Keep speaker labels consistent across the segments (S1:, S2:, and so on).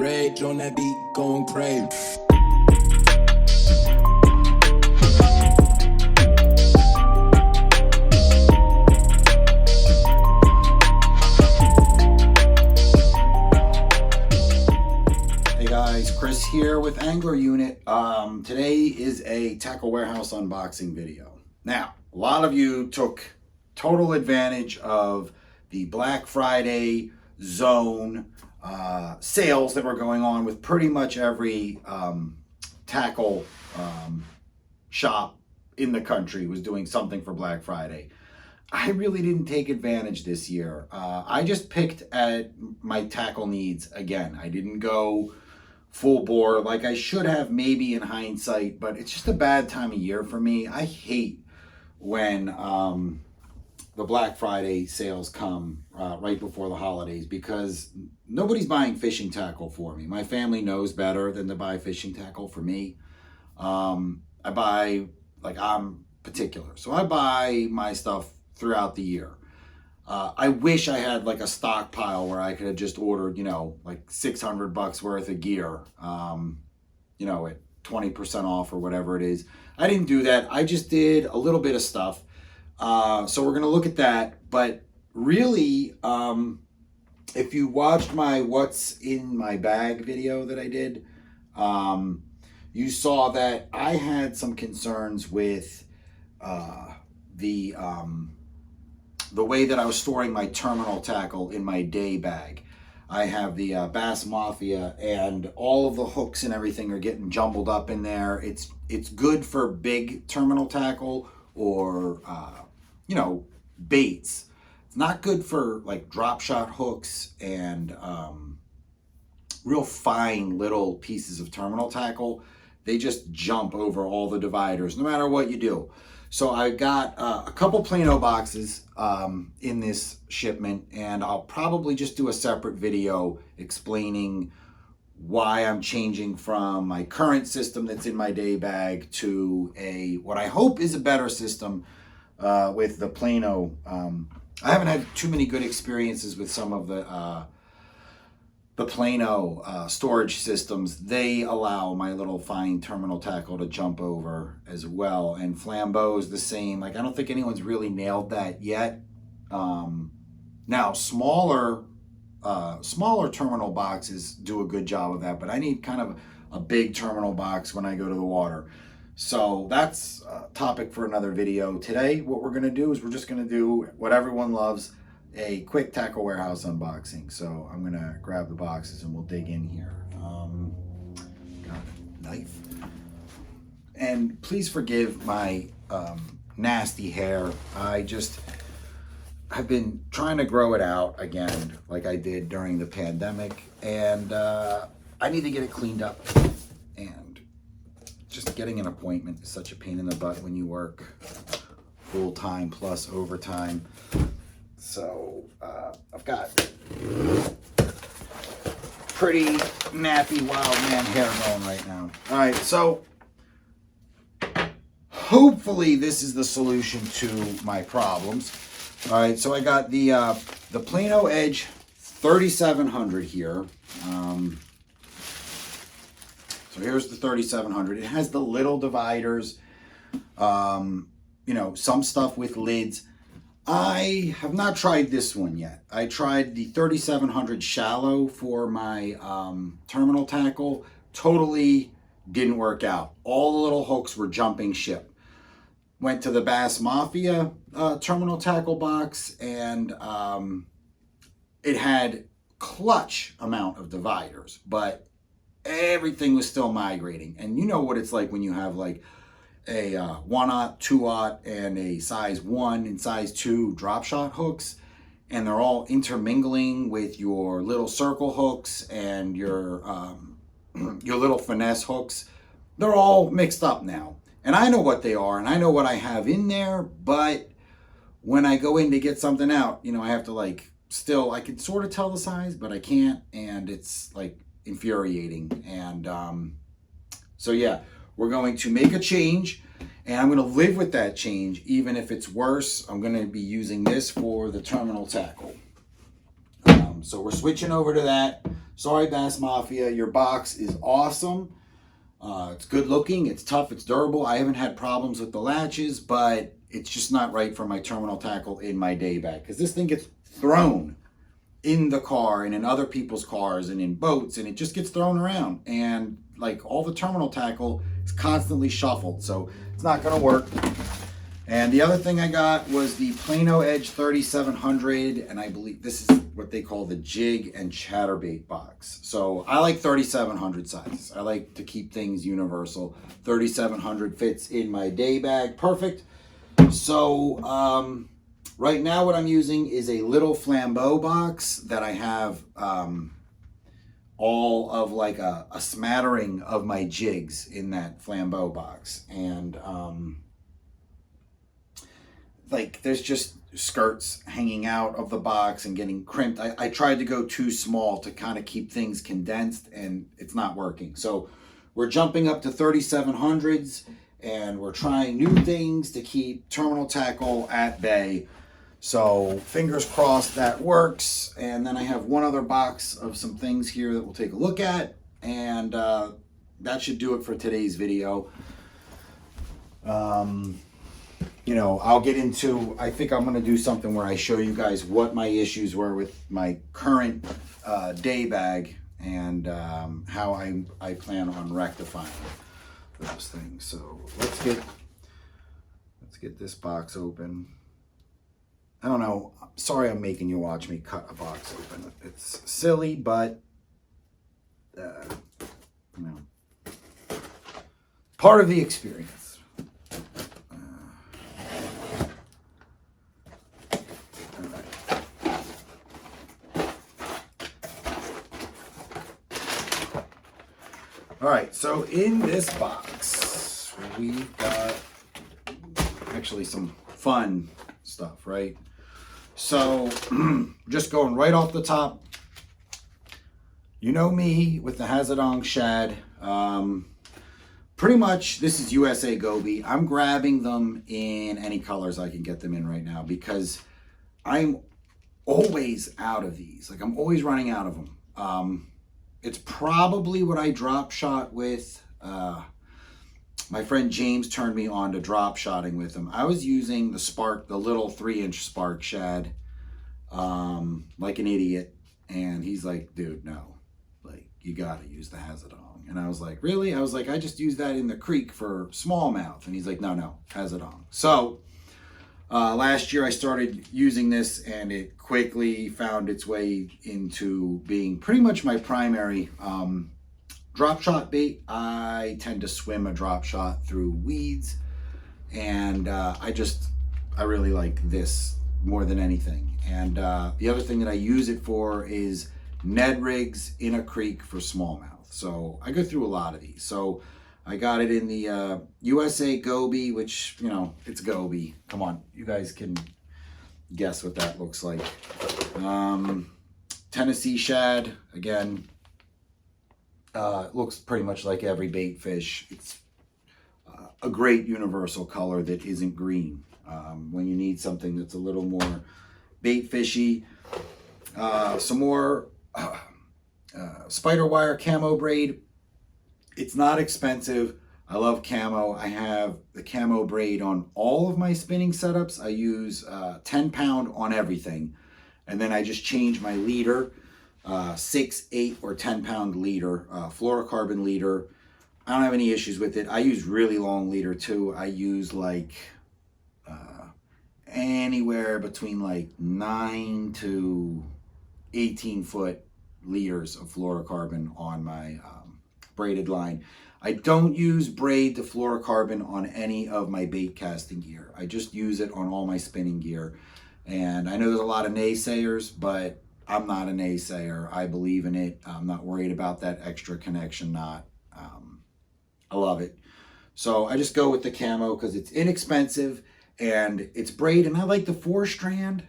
S1: Rage on that beat, going crazy.
S2: Hey guys, Chris here with Angler Unit. Today is a tackle warehouse unboxing video. Now, a lot of you took total advantage of the Black Friday zone sales that were going on with pretty much every tackle shop in the country was doing something for Black Friday. I really didn't take advantage this year. I just picked at my tackle needs again. I didn't go full bore like I should have maybe in hindsight, but it's just a bad time of year for me. I hate when the Black Friday sales come right before the holidays because nobody's buying fishing tackle for me. My family knows better than to buy fishing tackle for me. I buy, I'm particular, so I buy my stuff throughout the year. I wish I had like a stockpile where I could have just ordered, like $600 worth of gear, at 20% off or whatever it is. I didn't do that. I just did a little bit of stuff. So we're going to look at that. But really, if you watched my What's in My Bag video that I did, you saw that I had some concerns with the way that I was storing my terminal tackle in my day bag. I have the Bass Mafia, and all of the hooks and everything are getting jumbled up in there. It's good for big terminal tackle or baits. It's not good for like drop shot hooks and real fine little pieces of terminal tackle. They just jump over all the dividers no matter what you do. So I got a couple Plano boxes in this shipment, and I'll probably just do a separate video explaining why I'm changing from my current system that's in my day bag to what I hope is a better system with the Plano. I haven't had too many good experiences with some of the Plano storage systems. They allow my little fine terminal tackle to jump over as well, and Flambeau is the same. I don't think anyone's really nailed that yet. Now smaller terminal boxes do a good job of that, but I need kind of a big terminal box when I go to the water. So that's a topic for another video. Today what we're going to do is we're just going to do what everyone loves, a quick tackle warehouse unboxing. So I'm gonna grab the boxes and we'll dig in here. Got a knife. And please forgive my nasty hair. I've been trying to grow it out again like I did during the pandemic, and I need to get it cleaned up. And just getting an appointment is such a pain in the butt when you work full-time plus overtime. So I've got pretty nappy wild man hair going right now. All right, so hopefully this is the solution to my problems. All right, so I got the Plano Edge 3700 here. So here's the 3700. It has the little dividers, some stuff with lids. I have not tried this one yet. I tried the 3700 shallow for my terminal tackle. Totally didn't work out. All the little hooks were jumping ship. Went to the Bass Mafia terminal tackle box, and it had clutch amount of dividers, but everything was still migrating. And you know what it's like when you have like a 1/0, 2/0, and a size 1 and size 2 drop shot hooks, and they're all intermingling with your little circle hooks and your little finesse hooks. They're all mixed up now, and I know what they are and I know what I have in there, but when I go in to get something out, I have to I can sort of tell the size, but I can't, and it's infuriating. And so yeah, we're going to make a change, and I'm going to live with that change. Even if it's worse, I'm going to be using this for the terminal tackle. So we're switching over to that. Sorry, Bass Mafia, your box is awesome. It's good looking, it's tough, it's durable. I haven't had problems with the latches, but it's just not right for my terminal tackle in my day bag, because this thing gets thrown in the car and in other people's cars and in boats, and it just gets thrown around, and like all the terminal tackle is constantly shuffled, so it's not going to work. And the other thing I got was the Plano Edge 3700, and I believe this is what they call the jig and chatterbait box. So I like 3700 sizes. I like to keep things universal. 3700 fits in my day bag perfect. So right now what I'm using is a little Flambeau box that I have all of like a smattering of my jigs in that Flambeau box. And like there's just skirts hanging out of the box and getting crimped. I tried to go too small to kind of keep things condensed, and it's not working. So we're jumping up to 3700s, and we're trying new things to keep terminal tackle at bay. So fingers crossed that works. And then I have one other box of some things here that we'll take a look at, and that should do it for today's video. You know, I'll get into, I think I'm going to do something where I show you guys what my issues were with my current day bag, and how I plan on rectifying those things. So let's get this box open. I don't know. Sorry I'm making you watch me cut a box open. It's silly, but you know, part of the experience. All right, so in this box, we've got actually some fun stuff, right? So just going right off the top, you know me with the Hazardong shad. Pretty much this is USA Goby. I'm grabbing them in any colors I can get them in right now, because I'm always out of these. Like I'm always running out of them. It's probably what I drop shot with. My friend James turned me on to drop shotting with him. I was using the Spark, the little 3-inch Spark shad, like an idiot. And he's like, dude, no, like you gotta use the Hazardong. And I was like, really? I was like, I just use that in the creek for smallmouth. And he's like, no, Hazardong. So last year I started using this, and it quickly found its way into being pretty much my primary drop shot bait. I tend to swim a drop shot through weeds, and I really like this more than anything. And the other thing that I use it for is Ned rigs in a creek for smallmouth. So I go through a lot of these. So I got it in the USA Goby, which, you know, it's Goby. Come on, you guys can guess what that looks like. Tennessee shad, again, looks pretty much like every bait fish. It's a great universal color that isn't green. When you need something that's a little more bait fishy. Some more spider wire camo braid. It's not expensive. I love camo. I have the camo braid on all of my spinning setups. I use 10 pound on everything. And then I just change my leader, 6, 8, or 10 pound leader, fluorocarbon leader. I don't have any issues with it. I use really long leader too. I use like anywhere between like 9 to 18 foot leaders of fluorocarbon on my braided line. I don't use braid to fluorocarbon on any of my bait casting gear. I just use it on all my spinning gear. And I know there's a lot of naysayers, but I'm not a naysayer. I believe in it. I'm not worried about that extra connection knot. I love it. So I just go with the camo because it's inexpensive and it's braid. And I like the 4-strand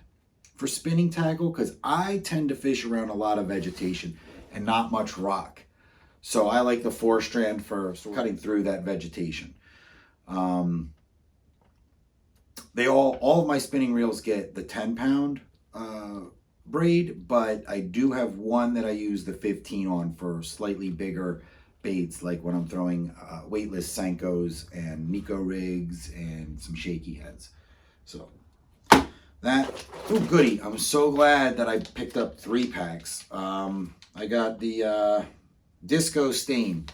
S2: for spinning tackle because I tend to fish around a lot of vegetation and not much rock. So I like the 4-strand for cutting through that vegetation. All of my spinning reels get the 10 pound braid, but I do have one that I use the 15 on for slightly bigger baits, like when I'm throwing weightless Senkos and Miko rigs and some shaky heads. So that, oh goody, I'm so glad that I picked up 3 packs. I got the Disco Stain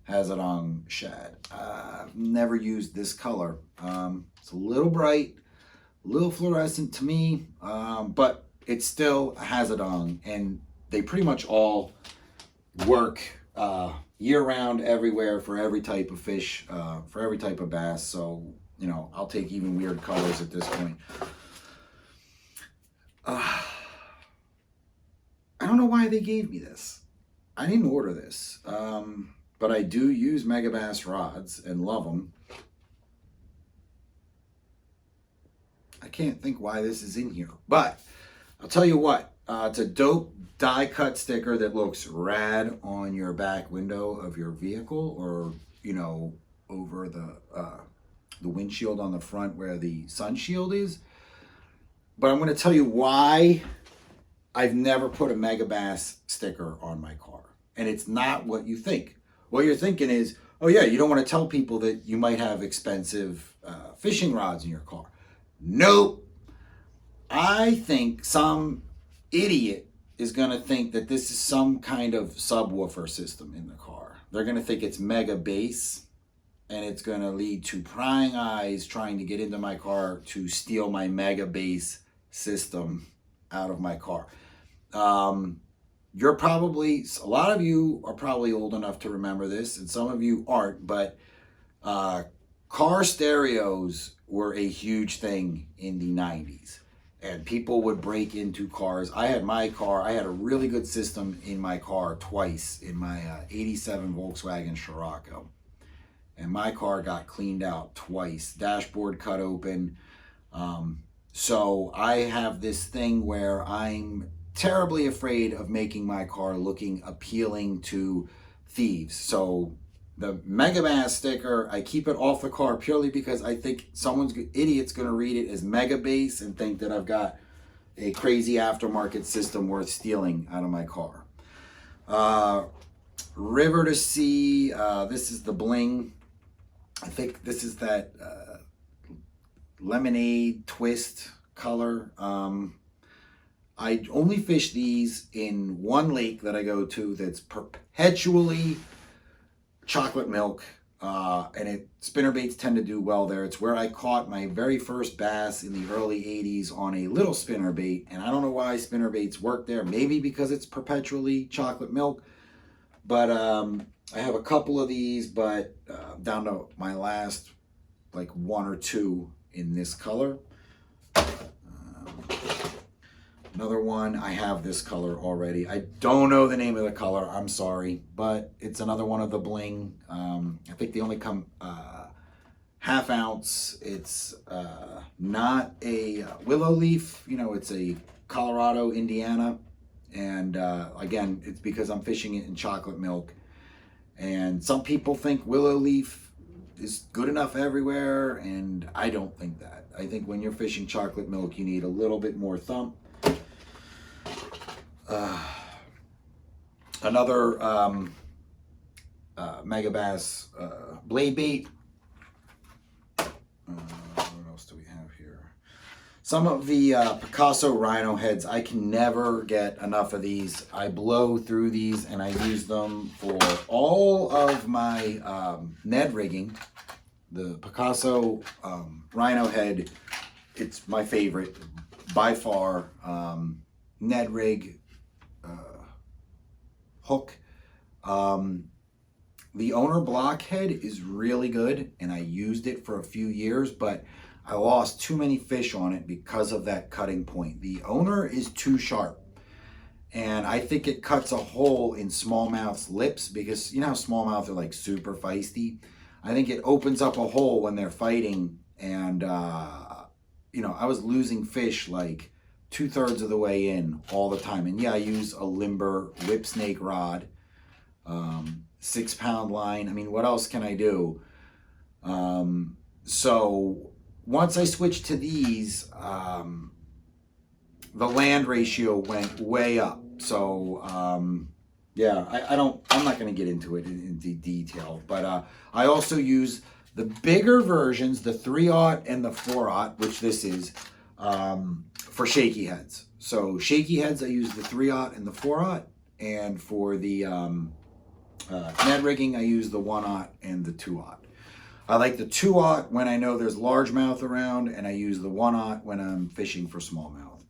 S2: Hazardong shad. I've never used this color. It's a little bright, a little fluorescent to me, but it's still a Hazardong, and they pretty much all work year-round everywhere for every type of fish, for every type of bass. So, you know, I'll take even weird colors at this point. I don't know why they gave me this. I didn't order this, but I do use Megabass rods and love them. I can't think why this is in here, but I'll tell you what, it's a dope die cut sticker that looks rad on your back window of your vehicle, or, you know, over the windshield on the front where the sun shield is. But I'm going to tell you why I've never put a Megabass sticker on my car. And it's not what you think. What you're thinking is, oh yeah, you don't want to tell people that you might have expensive fishing rods in your car. Nope. I think some idiot is going to think that this is some kind of subwoofer system in the car. They're going to think it's Megabass, and it's going to lead to prying eyes trying to get into my car to steal my Megabass system out of my car. You're probably, a lot of you are probably old enough to remember this, and some of you aren't, but car stereos were a huge thing in the 90s. And people would break into cars. I had a really good system in my car twice, in my 87 Volkswagen Scirocco. And my car got cleaned out twice, dashboard cut open. So I have this thing where I'm terribly afraid of making my car looking appealing to thieves. So the Megabass sticker, I keep it off the car purely because I think idiot's going to read it as Megabass and think that I've got a crazy aftermarket system worth stealing out of my car. River to Sea, this is the bling. I think this is that lemonade twist color. I only fish these in one lake that I go to that's perpetually chocolate milk, and spinnerbaits tend to do well there. It's where I caught my very first bass in the early 80s on a little spinnerbait, and I don't know why spinnerbaits work there. Maybe because it's perpetually chocolate milk, but I have a couple of these, but down to my last like 1 or 2 in this color. Another one, I have this color already. I don't know the name of the color, I'm sorry, but it's another one of the bling. I think they only come half ounce. It's not a willow leaf, you know, it's a Colorado, Indiana. And again, it's because I'm fishing it in chocolate milk. And some people think willow leaf is good enough everywhere, and I don't think that. I think when you're fishing chocolate milk, you need a little bit more thump. Another Megabass blade bait. What else do we have here? Some of the Picasso rhino heads, I can never get enough of these. I blow through these and I use them for all of my Ned rigging. The Picasso rhino head, it's my favorite by far. Ned rig hook. The owner blockhead is really good, and I used it for a few years, but I lost too many fish on it because of that cutting point. The owner is too sharp, and I think it cuts a hole in smallmouth's lips, because you know how smallmouth are like super feisty. I think it opens up a hole when they're fighting, and you know, I was losing fish like 2/3 of the way in all the time. And yeah, I use a limber whip snake rod, 6-pound line. I mean, what else can I do? So once I switched to these, the land ratio went way up. So yeah, I'm not going to get into it in detail, but I also use the bigger versions, the 3/0 and the 4/0, which this is, for shaky heads. So shaky heads, I use the 3/0 and the 4/0, and for the Ned rigging, I use the 1/0 and the 2/0. I like the 2/0 when I know there's largemouth around, and I use the 1/0 when I'm fishing for smallmouth.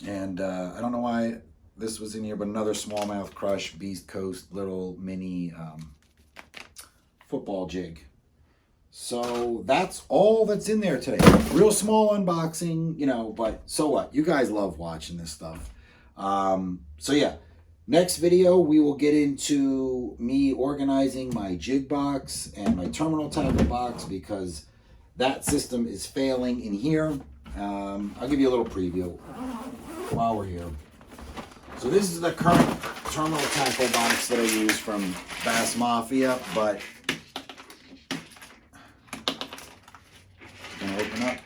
S2: And I don't know why this was in here, but another smallmouth crush, Beast Coast, little mini football jig. So that's all that's in there today. Real small unboxing, you know, but so what? You guys love watching this stuff. So yeah, next video we will get into me organizing my jig box and my terminal tackle box, because that system is failing in here. I'll give you a little preview while we're here. So this is the current terminal tackle box that I use from Bass Mafia, but gonna open up.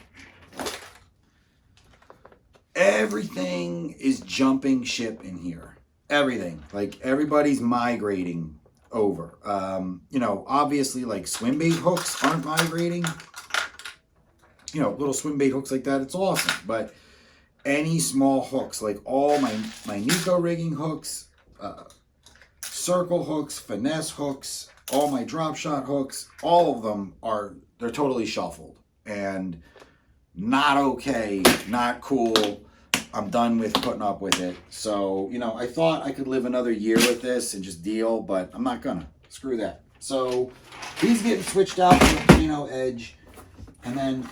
S2: Everything is jumping ship in here. Everything. Like, everybody's migrating over. You know, obviously, like, swim bait hooks aren't migrating. You know, little swim bait hooks like that, it's awesome. But any small hooks, like all my Nico rigging hooks, circle hooks, finesse hooks, all my drop shot hooks, all of them they're totally shuffled and not okay, not cool. I'm done with putting up with it. So, you know, I thought I could live another year with this and just deal, but I'm not gonna. Screw that. So these getting switched out to the Plano edge, and then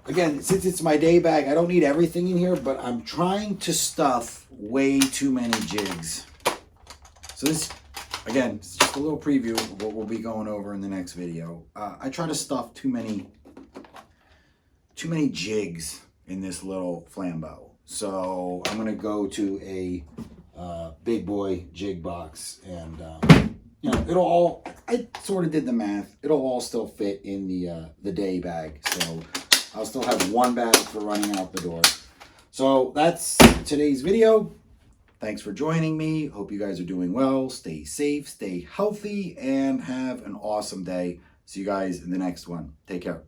S2: again, since it's my day bag, I don't need everything in here, but I'm trying to stuff way too many jigs. So this, again, it's just a little preview of what we'll be going over in the next video. I try to stuff too many jigs in this little Flambeau. So I'm going to go to a big boy jig box, and you know, I sort of did the math. It'll all still fit in the day bag. So I'll still have one bag for running out the door. So that's today's video. Thanks for joining me. Hope you guys are doing well. Stay safe, stay healthy, and have an awesome day. See you guys in the next one. Take care.